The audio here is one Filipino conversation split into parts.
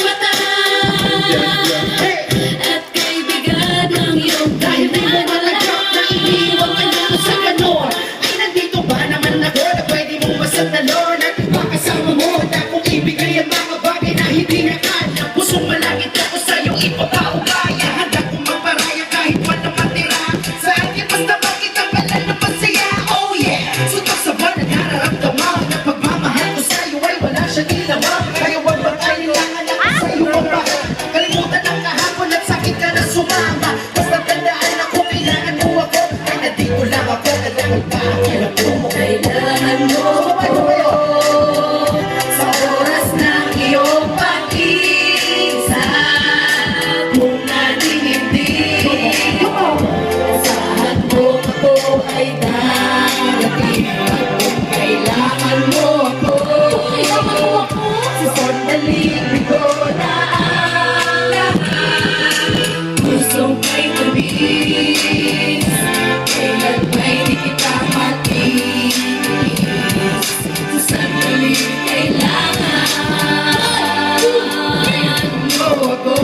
mata at kaibigan ng iyong Dahil di mo malagap na iniwan ka na sa ganon. Ay nandito ba naman ako na pwede mong masatalon at makasama mo na kung ibigay ang mga bagay na hindi na kaya. Pusong malangit ako sa'yo ipapaugaya. Handa kong magparaya kahit pa na matira sa akin basta makita pala na masaya. Oh yeah! Suntok sa buwan na nararamdaman na pagmamahal ko sa'yo ay wala siyang ginawa. Kaya wag bang kailangan ako sa'yo ang baka. Kalimutan ang kahapon at sakit ka na sumama. Basta tandaan ako kailangan mo ako. Ay nandito lang ako na dahil kakilap mo. kailangan mo sa oras ng iyong pag-isa kung nadinindig asahan mo ako ay darating kung kailangan mo ako sa sandaling bigo na ang lahat gustong kay tabis kailan ba'y di kita matiis sa sandaling kailangan mo ako.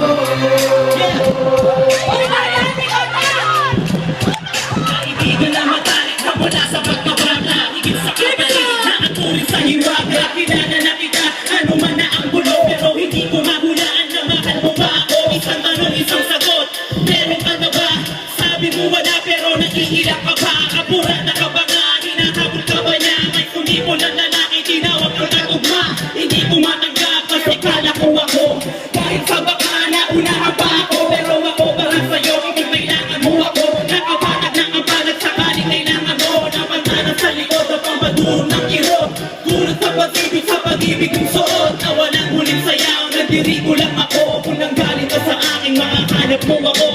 Kaibigan na matalik na mula sa pagkabata. Higit sa kapatid na ang turing sa hiwaga. Kilala na kita, ano man na ang gulo. Pero hindi ko mahulaan na mahal mo ba ako. Isang tanong, isang sagot. Meron ka na ba? Sabi mo wala pero nag-iilak ka ba? Kapura na ka ba nga? Hinahabol ka ba niya? May sumipol ng lalaki, tinawag ang katugma. Hindi ko matanggap kasi kala ko ako. Kahit sa baka naunahan pa ako. Pero ako para sa'yo, kung kailangan mo ako. Nakabanag na ang balag sakaling kailangan mo. Napantanan sa likod at pambaduong ng kirot. Kulot sa pag-ibig kong suot. Na walang huling sayaw, nagdiri ko lang ako. Kung nang galing ka sa aking makahanap mo ako.